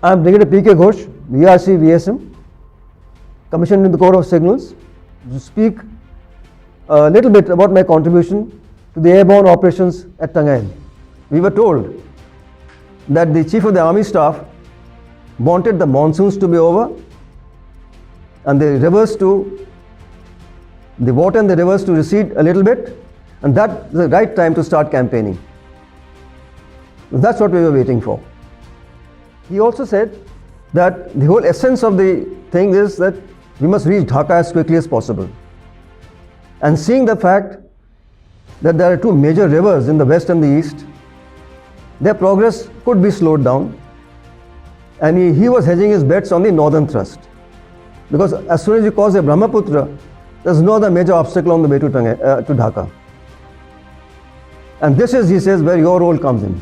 I am Brigadier P.K. Ghosh, VRC VSM, commissioned in the Corps of Signals, to speak a little bit about my contribution to the airborne operations at Tangail. We were told that the Chief of the Army Staff wanted the monsoons to be over and the rivers to, the water in the rivers to recede a little bit, and that's the right time to start campaigning. That's what we were waiting for. He also said that the whole essence of the thing is that we must reach Dhaka as quickly as possible. And seeing the fact that there are two major rivers in the west and the east, their progress could be slowed down, and he was hedging his bets on the northern thrust. Because as soon as you cross the Brahmaputra, there's no other major obstacle on the way to Dhaka. And this is, he says, where your role comes in.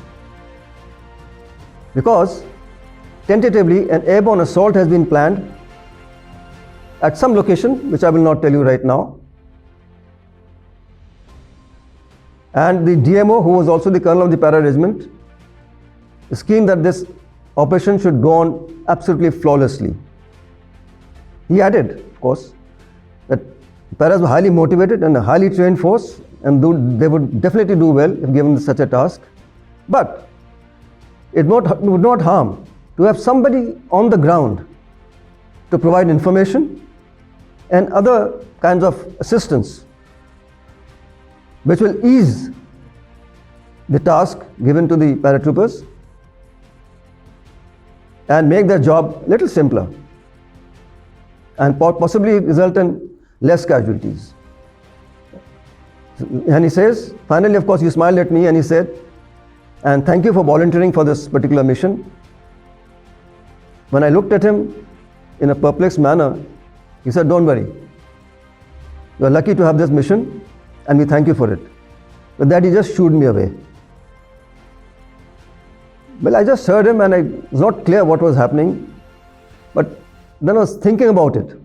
Because tentatively an airborne assault has been planned at some location, which I will not tell you right now. And the DMO, who was also the colonel of the para regiment, schemed that this operation should go on absolutely flawlessly. He added, of course, that paras were highly motivated and a highly trained force, and they would definitely do well if given such a task. But it would not harm to have somebody on the ground to provide information and other kinds of assistance which will ease the task given to the paratroopers and make their job a little simpler and possibly result in less casualties. And he says, finally, of course, he smiled at me and he said, and thank you for volunteering for this particular mission. When I looked at him in a perplexed manner, he said, don't worry. You are lucky to have this mission and we thank you for it. But that he just shooed me away. Well, I just heard him and I was not clear what was happening. But then I was thinking about it.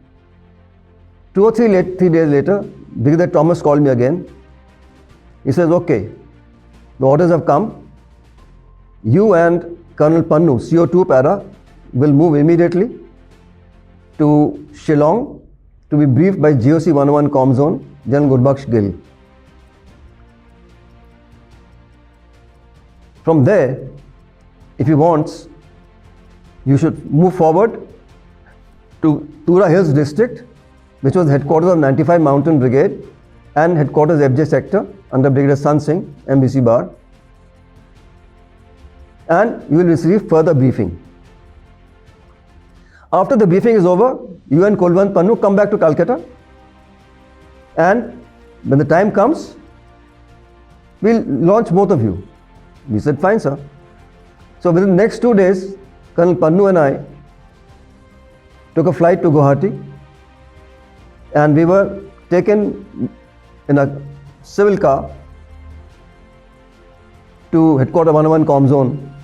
2 or 3 days later, Brigadier Thomas called me again. He says, okay, the orders have come. You and Colonel Pannu, CO2 para, will move immediately to Shillong to be briefed by GOC 101 Com Zone, General Gurbaksh Gill. From there, if he wants, you should move forward to Tura Hills district, which was headquarters of 95 Mountain Brigade and headquarters FJ sector under Brigadier San Singh, MBC Bar. And you will receive further briefing. After the briefing is over, you and Kulwant Pannu come back to Calcutta, and when the time comes, we'll launch both of you. We said, fine, sir. So within the next 2 days, Colonel Pannu and I took a flight to Guwahati, and we were taken in a civil car to headquarters 101 Com Zone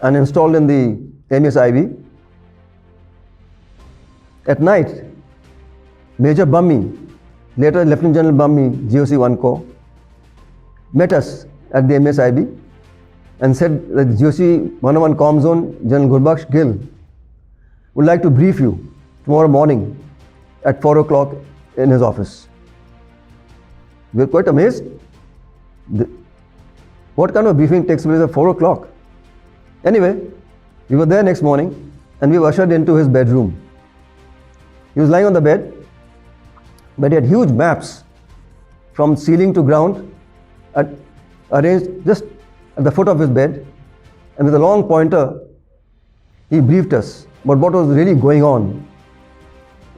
and installed in the MES-IB. At night, Major Bummy, later Lieutenant General Bummy, GOC 1 Corps, met us at the MES-IB and said that GOC 101 Com Zone, General Gurbaksh Gill, would like to brief you tomorrow morning at 4 o'clock in his office. We were quite amazed. What kind of briefing takes place at 4 o'clock? Anyway, we were there next morning and we were ushered into his bedroom. He was lying on the bed, but he had huge maps from ceiling to ground arranged just at the foot of his bed, and with a long pointer, he briefed us about what was really going on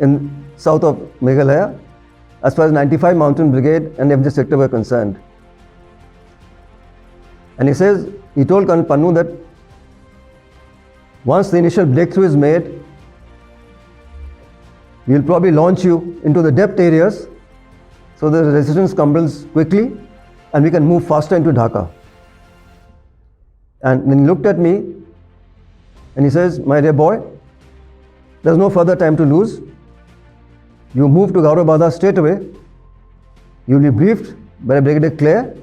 in south of Meghalaya as far as 95 Mountain Brigade and FJ sector were concerned. And he says, he told Colonel Pannu that once the initial breakthrough is made, we will probably launch you into the depth areas so the resistance crumbles quickly and we can move faster into Dhaka. And then he looked at me and he says, my dear boy, there's no further time to lose. You move to Gaurabada straight away. You will be briefed by Brigadier Clare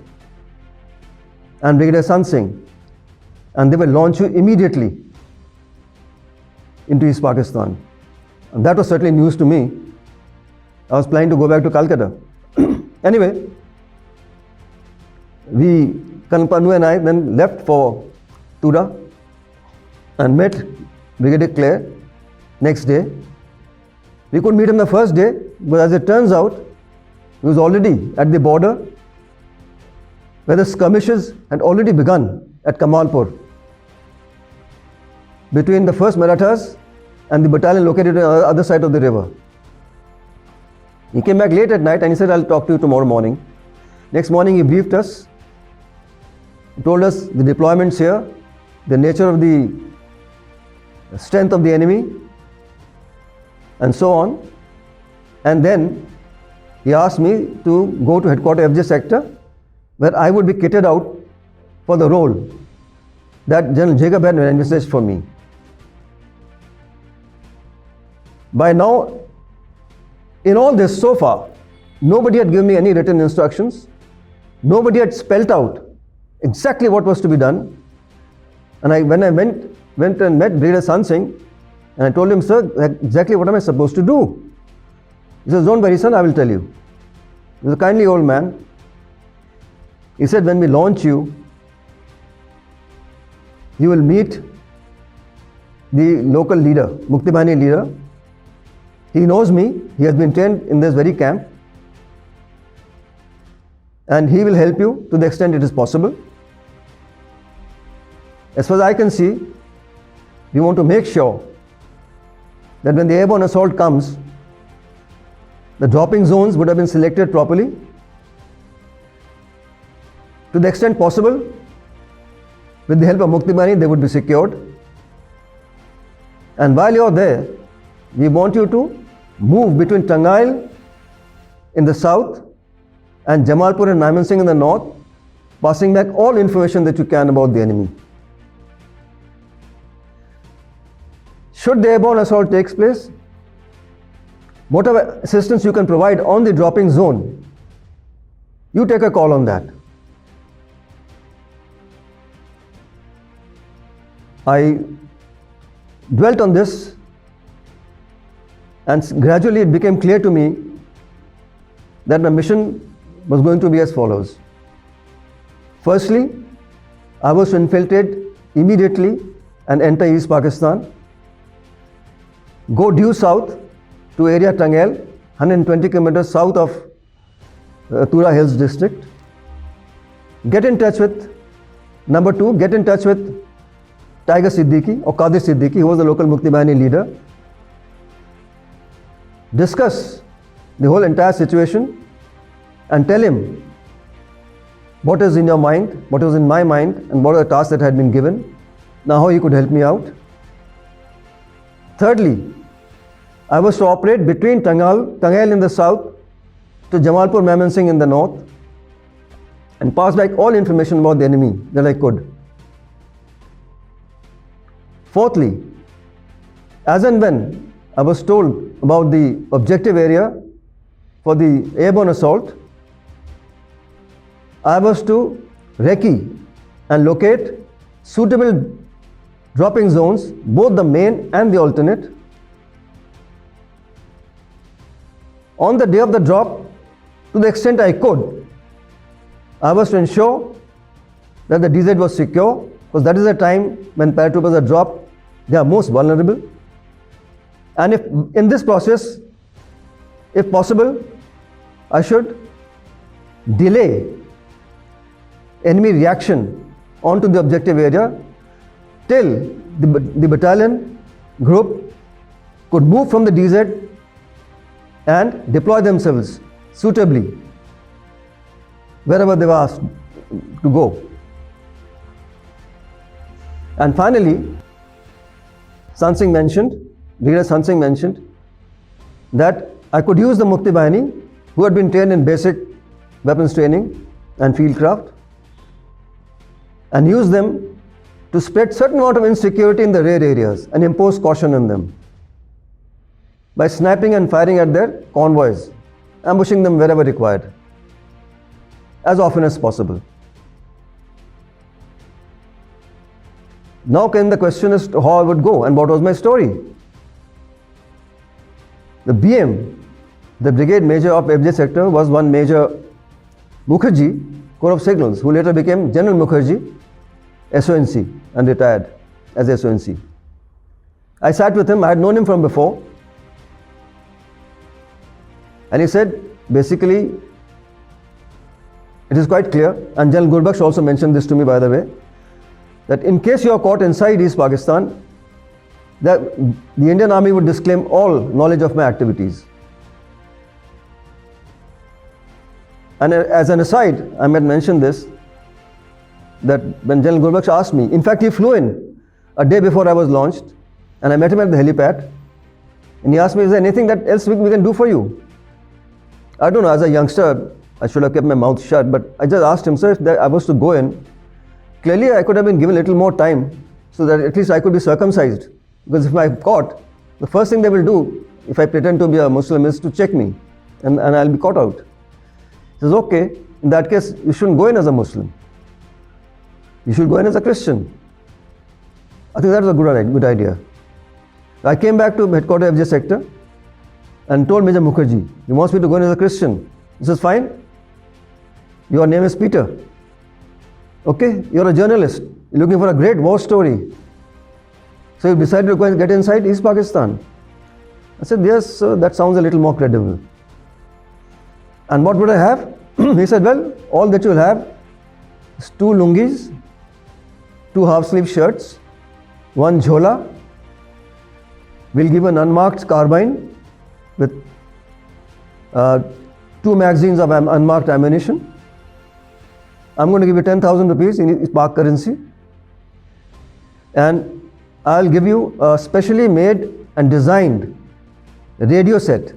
and Brigadier San Singh, and they will launch you immediately into East Pakistan. And that was certainly news to me. I was planning to go back to Calcutta. Anyway, Colonel Pannu and I then left for Tura and met Brigadier Clare next day. We could meet him the first day, but as it turns out, he was already at the border where the skirmishes had already begun at Kamalpur between the 1st Marathas and the battalion located on the other side of the river. He came back late at night and he said, I'll talk to you tomorrow morning. Next morning he briefed us, told us the deployments here, the nature of the strength of the enemy, and so on. And then he asked me to go to headquarters FJ sector, where I would be kitted out for the role that General Jacob had envisaged for me. By now, in all this so far, nobody had given me any written instructions. Nobody had spelt out exactly what was to be done. And when I went and met Brigadier San Singh, and I told him, sir, exactly what am I supposed to do? He says, don't worry, son, I will tell you. He was a kindly old man. He said, when we launch you, you will meet the local leader, Mukti Bahini leader. He knows me. He has been trained in this very camp. And he will help you to the extent it is possible. As far as I can see, we want to make sure that when the airborne assault comes, the dropping zones would have been selected properly. To the extent possible, with the help of Mukti Bahini, they would be secured. And while you are there, we want you to move between Tangail in the south and Jamalpur and Mymensingh in the north, passing back all information that you can about the enemy. Should the airborne assault takes place, whatever assistance you can provide on the dropping zone, you take a call on that. I dwelt on this, and gradually it became clear to me that my mission was going to be as follows. Firstly, I was to infiltrate immediately and enter East Pakistan, go due south to area Tangail, 120 kilometers south of Tura Hills district, get in touch with, number two, get in touch with Tiger Siddiqui or Qadir Siddiqui, who was the local Mukti Bahini leader, discuss the whole entire situation and tell him what is in your mind, what was in my mind, and what are the tasks that had been given, now how he could help me out. Thirdly, I was to operate between Tangail in the south to Jamalpur Mymensingh in the north and pass back all information about the enemy that I could. Fourthly, as and when I was told about the objective area for the airborne assault, I was to recce and locate suitable dropping zones, both the main and the alternate. On the day of the drop, to the extent I could, I was to ensure that the DZ was secure, because that is the time when paratroopers are dropped, they are most vulnerable. And if in this process, if possible, I should delay enemy reaction onto the objective area till the battalion group could move from the DZ and deploy themselves suitably wherever they were asked to go. And finally, Brigadier San Singh mentioned that I could use the Mukti Bahini, who had been trained in basic weapons training and fieldcraft, and use them to spread certain amount of insecurity in the rear areas and impose caution on them by sniping and firing at their convoys, ambushing them wherever required, as often as possible. Now came the question as to how I would go and what was my story. The BM, the Brigade Major of FJ sector, was one Major Mukherjee, Corps of Signals, who later became General Mukherjee, SONC, and retired as SONC. I sat with him, I had known him from before, and he said, basically, it is quite clear, and General Gurbakhsh also mentioned this to me, by the way, that in case you are caught inside East Pakistan, that the Indian Army would disclaim all knowledge of my activities. And as an aside, I might mention this, that when General Gurbakhsh asked me, in fact he flew in a day before I was launched, and I met him at the helipad, and he asked me, is there anything that else we can do for you? I don't know, as a youngster, I should have kept my mouth shut, but I just asked him, sir, if I was to go in, clearly I could have been given a little more time so that at least I could be circumcised. Because if I'm caught, the first thing they will do, if I pretend to be a Muslim, is to check me, and I'll be caught out. He says, okay, in that case, you shouldn't go in as a Muslim. You should go in as a Christian. I think that was a good idea. I came back to headquarters FJ sector and told Major Mukherjee, he wants me to go in as a Christian. He says, fine. Your name is Peter. Okay, you're a journalist. You're looking for a great war story. So you decided to go and get inside East Pakistan. I said, yes, that sounds a little more credible. And what would I have? He said, well, all that you'll have is 2 lungis, 2 half-sleeve shirts, 1 jhola. We'll give an unmarked carbine with 2 magazines of unmarked ammunition. I'm going to give you 10,000 rupees in Pak currency. And I'll give you a specially made and designed radio set.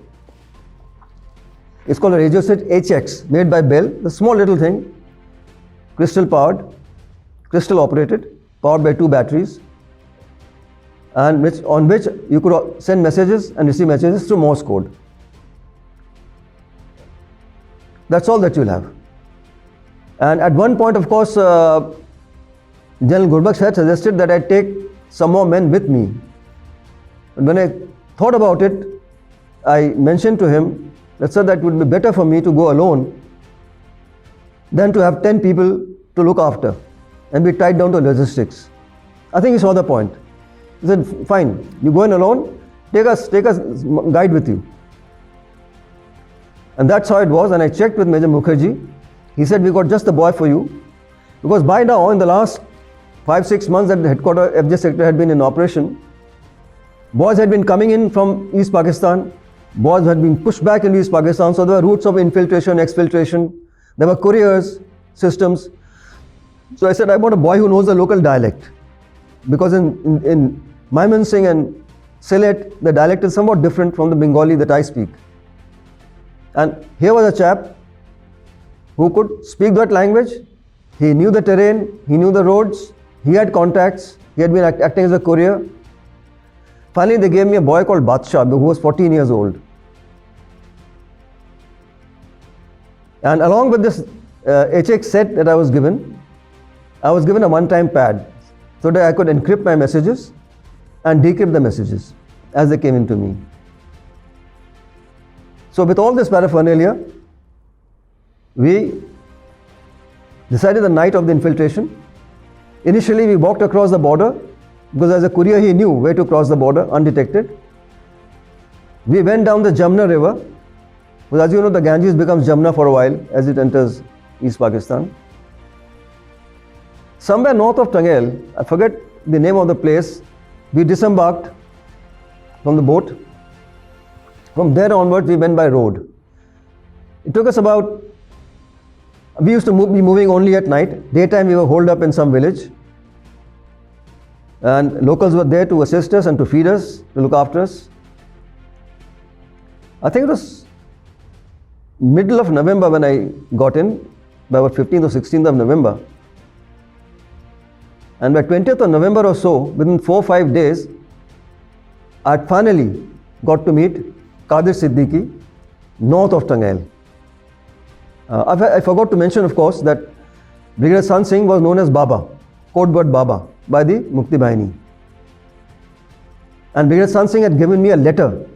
It's called a radio set HX, made by Bell. The small little thing, crystal powered, crystal operated, powered by 2 batteries, and on which you could send messages and receive messages through Morse code. That's all that you'll have. And at one point, of course, General Gurbakhsh had suggested that I take some more men with me. And when I thought about it, I mentioned to him that, sir, that would be better for me to go alone than to have 10 people to look after and be tied down to logistics. I think he saw the point. He said, fine, you go in alone, take a guide with you. And that's how it was. And I checked with Major Mukherjee. He said, we got just the boy for you. Because by now, in the last 5-6 months that the headquarters FJ sector had been in operation, boys had been coming in from East Pakistan, boys had been pushed back into East Pakistan, so there were routes of infiltration, exfiltration, there were couriers, systems. So I said, I want a boy who knows the local dialect. Because in Mymensingh and Sylhet, the dialect is somewhat different from the Bengali that I speak. And here was a chap who could speak that language. He knew the terrain, he knew the roads, he had contacts, he had been acting as a courier. Finally, they gave me a boy called Badshah, who was 14 years old. And along with this HX set that I was given a one-time pad so that I could encrypt my messages and decrypt the messages as they came into me. So with all this paraphernalia, we decided the night of the infiltration. Initially, we walked across the border because as a courier, he knew where to cross the border undetected. We went down the Jamna river, because as you know, the Ganges becomes Jamna for a while as it enters East Pakistan. Somewhere north of Tangail, I forget the name of the place, we disembarked from the boat. From there onwards, we went by road. It took us about, we used to be moving only at night. Daytime, we were holed up in some village. And locals were there to assist us and to feed us, to look after us. I think it was middle of November when I got in, by about 15th or 16th of November. And by 20th of November or so, within 4 or 5 days, I finally got to meet Qadir Siddiqui, north of Tangail. I forgot to mention, of course, that Brigadier San Singh was known as Baba, code word Baba, by the Mukti Bahini. And Brigadier San Singh had given me a letter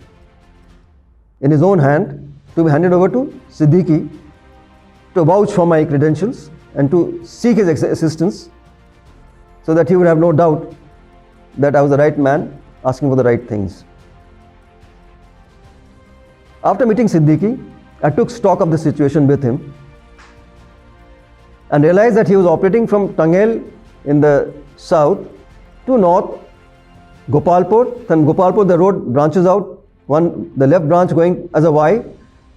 in his own hand to be handed over to Siddiqui to vouch for my credentials and to seek his assistance so that he would have no doubt that I was the right man asking for the right things. After meeting Siddiqui, I took stock of the situation with him and realized that he was operating from Tangail in the south to north, Gopalpur. Then Gopalpur, the road branches out, the left branch going as a Y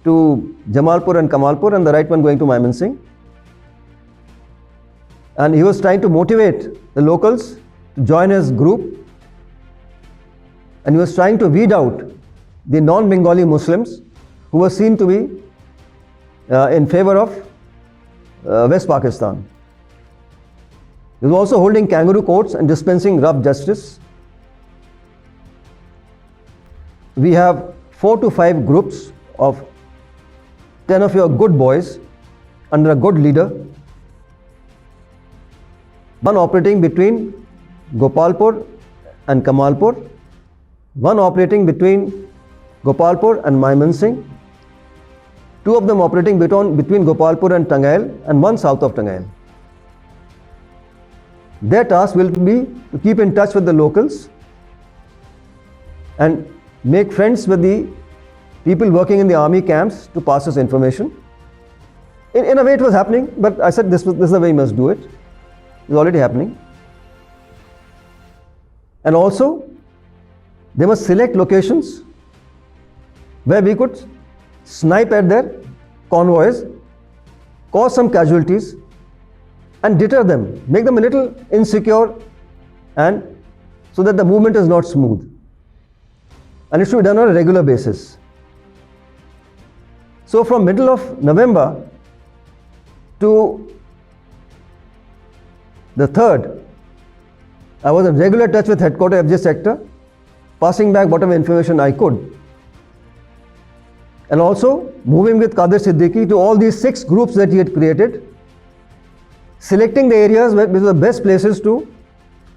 to Jamalpur and Kamalpur, and the right one going to Mymensingh. And he was trying to motivate the locals to join his group, and he was trying to weed out the non-Bengali Muslims who were seen to be in favor of West Pakistan. He was also holding kangaroo courts and dispensing rough justice. We have 4 to 5 groups of 10 of your good boys under a good leader, one operating between Gopalpur and Kamalpur, one operating between Gopalpur and Mymensingh, 2 of them operating between Gopalpur and Tangail, and 1 south of Tangail. Their task will be to keep in touch with the locals and make friends with the people working in the army camps to pass us information. In a way it was happening, but I said this is the way you must do it. It's already happening. And also, they must select locations where we could snipe at their convoys, cause some casualties, and deter them, make them a little insecure, and so that the movement is not smooth. And it should be done on a regular basis. So from middle of November to the 3rd, I was in regular touch with headquarters FJ sector, passing back whatever information I could. And also moving with Qadir Siddiqui to all these 6 groups that he had created, selecting the areas which were the best places to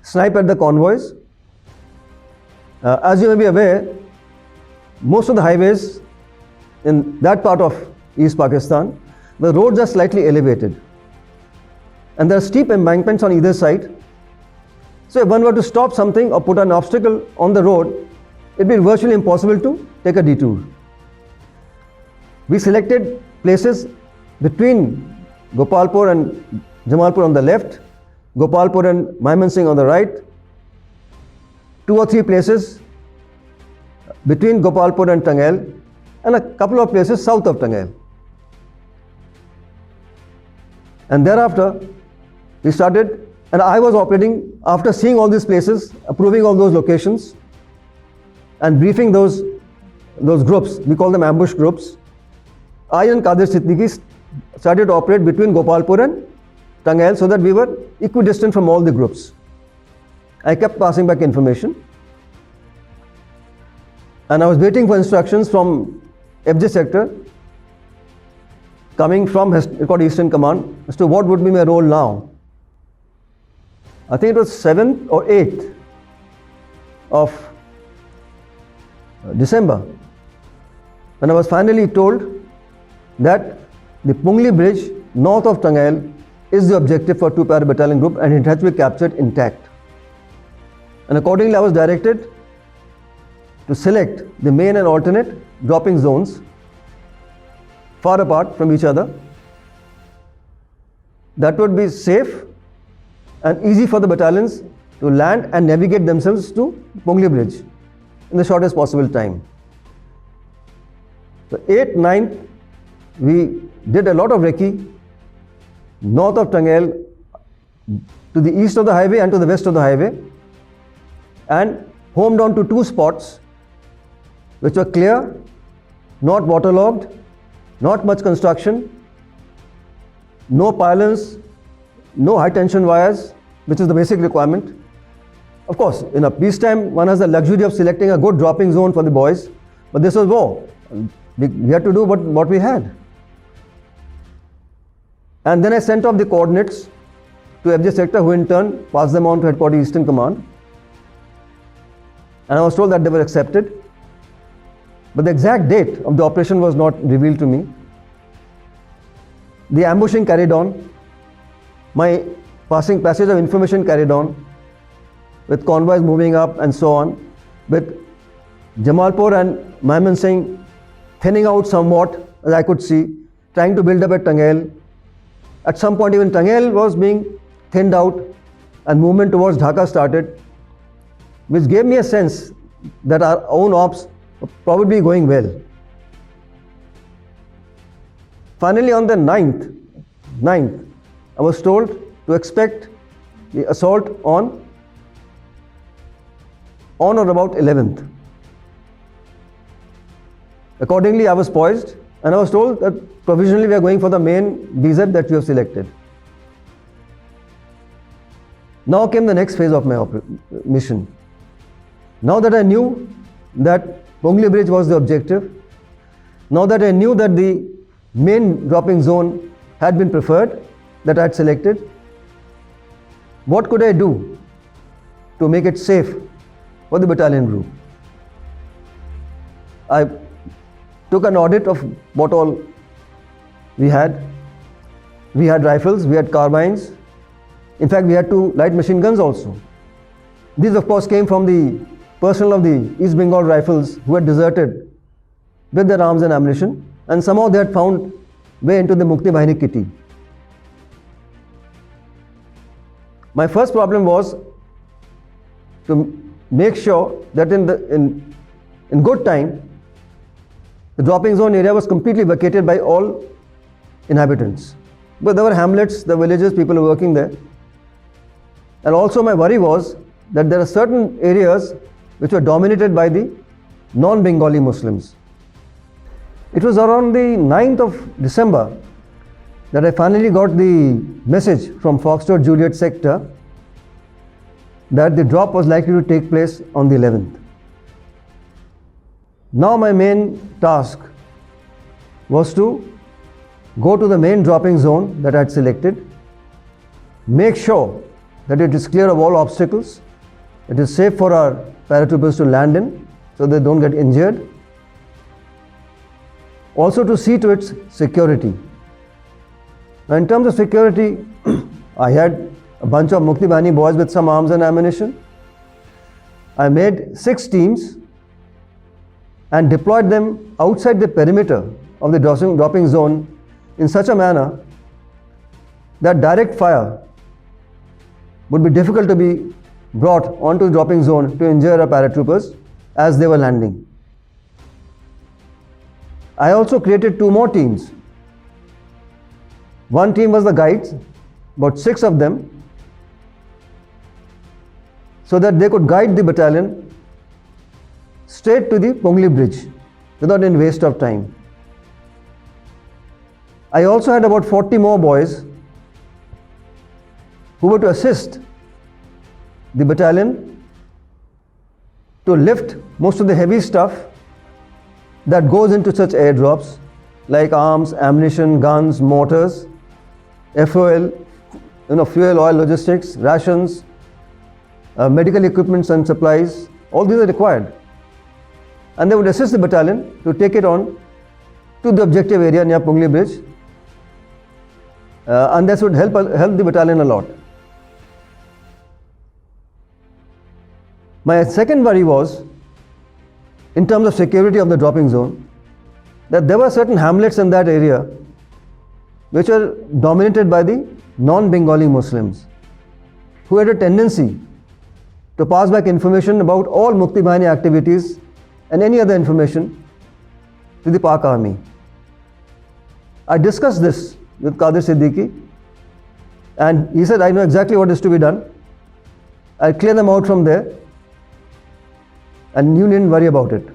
snipe at the convoys. As you may be aware, most of the highways in that part of East Pakistan, the roads are slightly elevated. And there are steep embankments on either side. So if one were to stop something or put an obstacle on the road, it would be virtually impossible to take a detour. We selected places between Gopalpur and Jamalpur on the left, Gopalpur and Mymensingh on the right, 2 or 3 places between Gopalpur and Tangail, and a couple of places south of Tangail. And thereafter, we started, and I was operating, after seeing all these places, approving all those locations, and briefing those groups, we call them ambush groups. I and Qadir Siddiqui started to operate between Gopalpur and Tangail so that we were equidistant from all the groups. I kept passing back information, and I was waiting for instructions from FJ sector coming from Eastern Command as to what would be my role now. I think it was 7th or 8th of December when I was finally told that the Pungli Bridge north of Tangail is the objective for 2 para battalion group, and it has to be captured intact. And accordingly I was directed to select the main and alternate dropping zones far apart from each other that would be safe and easy for the battalions to land and navigate themselves to Pungli Bridge in the shortest possible time. So 8th, 9th, we did a lot of recce north of Tangail, to the east of the highway and to the west of the highway, and homed on to 2 spots which were clear, not waterlogged, not much construction, no pylons, no high tension wires, which is the basic requirement. Of course, in a peacetime, one has the luxury of selecting a good dropping zone for the boys, but this was war. We had to do what we had. And then I sent off the coordinates to FJ sector, who in turn passed them on to Headquarters Eastern Command. And I was told that they were accepted. but the exact date of the operation was not revealed to me. The ambushing carried on. My passage of information carried on, with convoys moving up and so on, with Jamalpur and Mymensingh thinning out somewhat, as I could see, trying to build up at Tangail. At some point even Tangail was being thinned out and movement towards Dhaka started, which gave me a sense that our own ops were probably going well. Finally on the 9th, I was told to expect the assault on or about 11th. Accordingly, I was poised and I was told that provisionally we are going for the main BZ that you have selected. Now came the next phase of my mission. Now that I knew that Pongli Bridge was the objective, now that I knew that the main dropping zone had been preferred, that I had selected, what could I do to make it safe for the battalion group? I took an audit of what all we had. We had rifles, we had carbines. In fact, we had 2 light machine guns also. These of course came from the personnel of the East Bengal Rifles who had deserted with their arms and ammunition, and somehow they had found way into the Mukti Bahini kitty. My first problem was to make sure that in good time, the dropping zone area was completely vacated by all inhabitants. But there were hamlets, the villages, people were working there. And also my worry was that there are certain areas which were dominated by the non-Bengali Muslims. It was around the 9th of December that I finally got the message from Foxtrot Juliet sector that the drop was likely to take place on the 11th. Now my main task was to go to the main dropping zone that I had selected, make sure that it is clear of all obstacles, it is safe for our paratroopers to land in so they don't get injured, also to see to its security. Now in terms of security, I had a bunch of Mukti Bahini boys with some arms and ammunition. I made 6 teams and deployed them outside the perimeter of the dropping zone in such a manner that direct fire would be difficult to be brought onto the dropping zone to injure our paratroopers as they were landing. I also created 2 more teams. One team was the guides, about 6 of them, so that they could guide the battalion straight to the Pongli Bridge without any waste of time. I also had about 40 more boys who were to assist the battalion to lift most of the heavy stuff that goes into such airdrops like arms, ammunition, guns, mortars, FOL, fuel, oil, logistics, rations, medical equipments and supplies. All these are required. And they would assist the battalion to take it on to the objective area near Pongli Bridge. And this would help the battalion a lot. My second worry was, in terms of security of the dropping zone, that there were certain hamlets in that area which were dominated by the non-Bengali Muslims who had a tendency to pass back information about all Mukti Bahini activities and any other information to the Pak Army. I discussed this with Qadir Siddiqui and he said, I know exactly what is to be done. I'll clear them out from there and you needn't worry about it.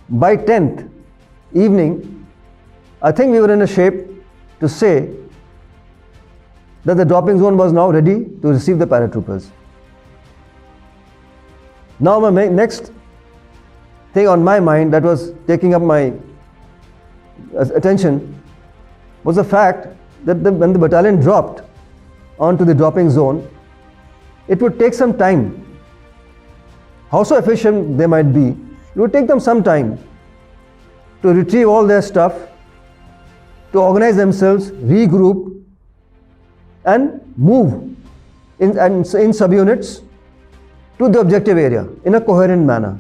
By 10th evening, I think we were in a shape to say that the dropping zone was now ready to receive the paratroopers. Now my next thing on my mind that was taking up my attention was the fact that when the battalion dropped onto the dropping zone, it would take some time. How so efficient they might be, It would take them some time to retrieve all their stuff, to organize themselves, regroup, and move in subunits to the objective area in a coherent manner.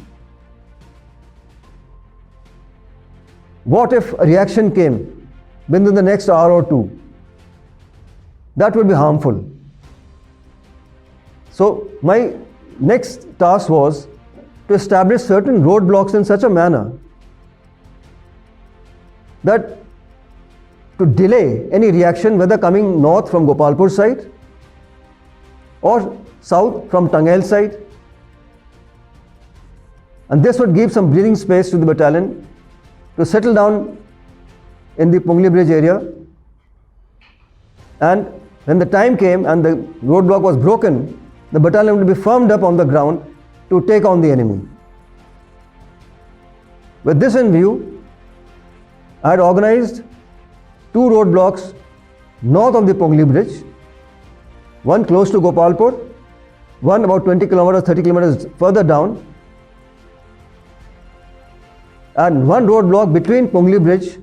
What if a reaction came within the next hour or two? That would be harmful. So my next task was to establish certain roadblocks in such a manner that to delay any reaction, whether coming north from Gopalpur side or south from Tangail side. And this would give some breathing space to the battalion to settle down in the Pungli Bridge area. And when the time came and the roadblock was broken, the battalion would be firmed up on the ground to take on the enemy. With this in view, I had organized 2 roadblocks north of the Pungli Bridge, one close to Gopalpur, one about 20 kilometers, 30 kilometers further down, and one roadblock between Pungli Bridge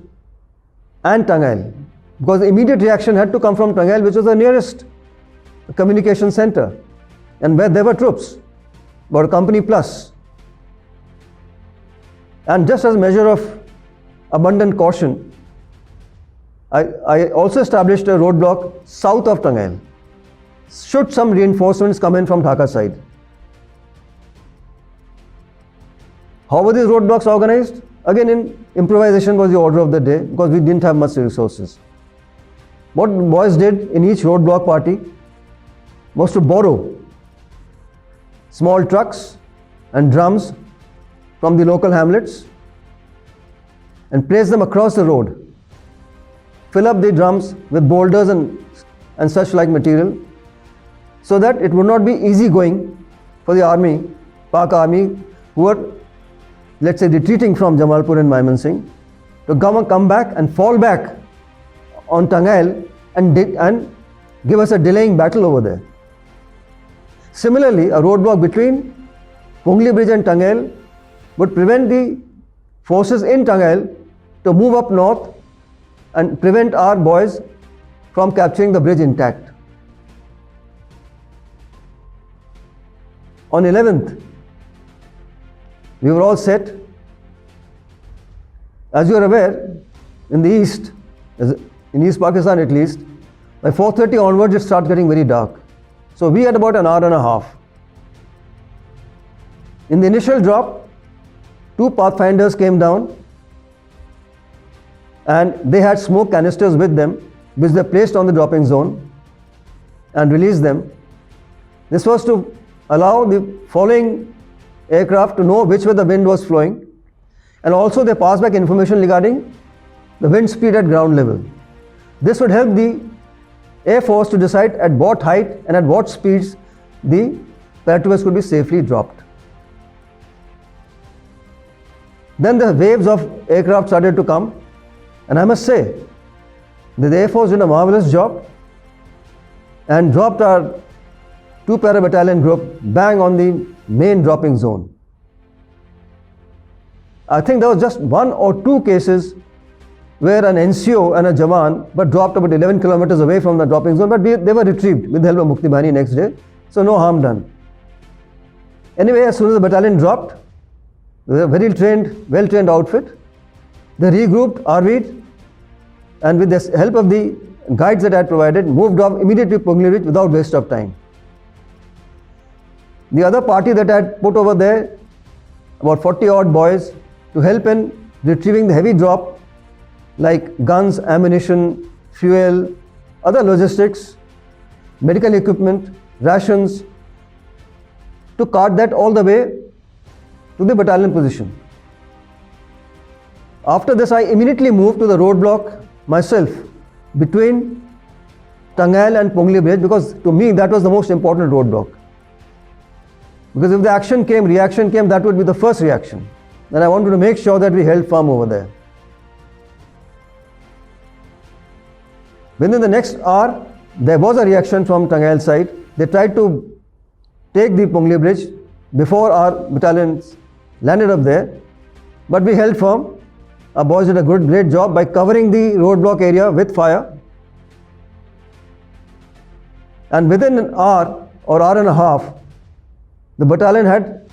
and Tangail, because the immediate reaction had to come from Tangail, which was the nearest communication center, and where there were troops, about a company plus. And just as a measure of abundant caution, I also established a roadblock south of Tangail, should some reinforcements come in from Dhaka side. How were these roadblocks organized? Again, improvisation was the order of the day because we didn't have much resources. What boys did in each roadblock party was to borrow small trucks and drums from the local hamlets and place them across the road. Fill up the drums with boulders and such like material so that it would not be easy going for the army, Pak army, who were, let's say, retreating from Jamalpur and Maimansingh, to come back and fall back on Tangail and give us a delaying battle over there. Similarly, a roadblock between Pungli Bridge and Tangail would prevent the forces in Tangail to move up north and prevent our boys from capturing the bridge intact. On 11th, we were all set. As you are aware, in the east, in East Pakistan at least, by 4:30 onwards it starts getting very dark. So we had about an hour and a half. In the initial drop, 2 pathfinders came down and they had smoke canisters with them, which they placed on the dropping zone and released them. This was to allow the following aircraft to know which way the wind was flowing, and also they passed back information regarding the wind speed at ground level. This would help the Air Force to decide at what height and at what speeds the paratroopers could be safely dropped. Then the waves of aircraft started to come, and I must say that the Air Force did a marvelous job and dropped our 2 para-battalion group bang on the main dropping zone. I think there was just 1 or 2 cases where an NCO and a Jawan were dropped about 11 kilometers away from the dropping zone, but they were retrieved with the help of Mukti Bahini next day, so no harm done. Anyway, as soon as the battalion dropped, they were a very trained, well-trained outfit. They regrouped, RV'd, and with the help of the guides that I had provided, moved off immediately to Pungli Bridge without waste of time. The other party that I had put over there, about 40 odd boys, to help in retrieving the heavy drop like guns, ammunition, fuel, other logistics, medical equipment, rations, to cart that all the way to the battalion position. After this, I immediately moved to the roadblock myself between Tangail and Pungli Bridge, because to me that was the most important roadblock. Because if the action came, reaction came, that would be the first reaction. And I wanted to make sure that we held firm over there. Within the next hour, there was a reaction from Tangail side. They tried to take the Pungli Bridge before our battalions landed up there. But we held firm. Our boys did a great job by covering the roadblock area with fire. And within an hour or hour and a half, the battalion had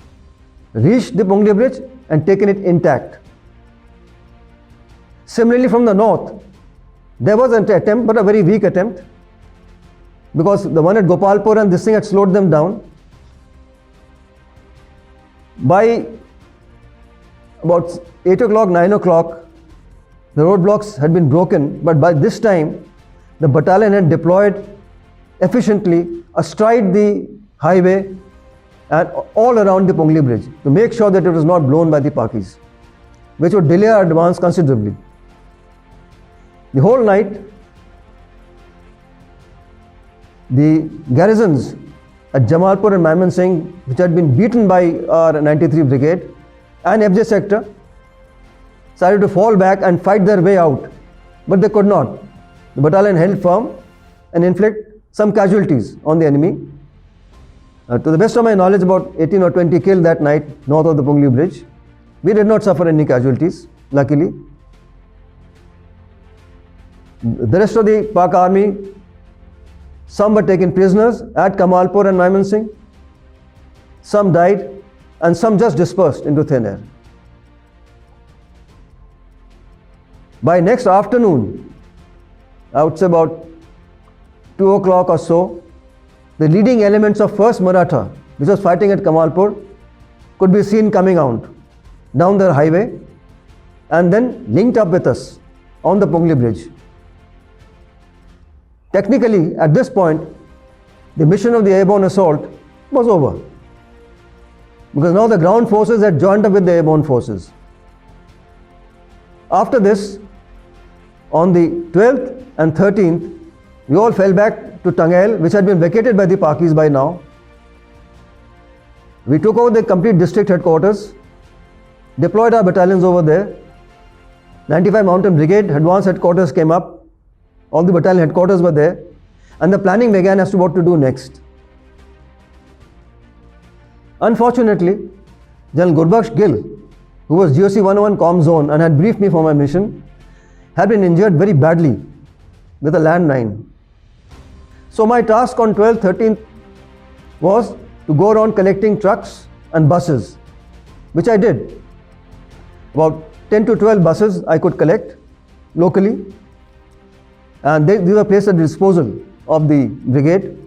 reached the Pungli Bridge and taken it intact. Similarly, from the north, there was an attempt, but a very weak attempt, because the one at Gopalpur and this thing had slowed them down. By about 8 o'clock, 9 o'clock, the roadblocks had been broken, but by this time, the battalion had deployed efficiently astride the highway and all around the Pungli Bridge to make sure that it was not blown by the Pakis, which would delay our advance considerably. The whole night, the garrisons at Jamalpur and Mymensingh, which had been beaten by our 93 Brigade and FJ sector, started to fall back and fight their way out, but they could not. The battalion held firm and inflict some casualties on the enemy. To the best of my knowledge, about 18 or 20 killed that night north of the Pungli Bridge. We did not suffer any casualties, luckily. The rest of the Pak army, some were taken prisoners at Kamalpur and Mymensingh, some died, and some just dispersed into thin air. By next afternoon, I would say about 2 o'clock or so, the leading elements of 1st Maratha, which was fighting at Kamalpur, could be seen coming out down the highway and then linked up with us on the Pungli Bridge. Technically, at this point, the mission of the airborne assault was over, because now the ground forces had joined up with the airborne forces. After this, on the 12th and 13th, we all fell back to Tangail, which had been vacated by the Pakis by now. We took over the complete district headquarters, deployed our battalions over there. 95 Mountain Brigade advance headquarters came up. All the battalion headquarters were there, and the planning began as to what to do next. Unfortunately, General Gurbakhsh Gill, who was GOC 101 Com Zone and had briefed me for my mission, had been injured very badly with a landmine. So my task on 12th, 13th was to go around collecting trucks and buses, which I did. About 10 to 12 buses I could collect locally, and these were placed at the disposal of the brigade.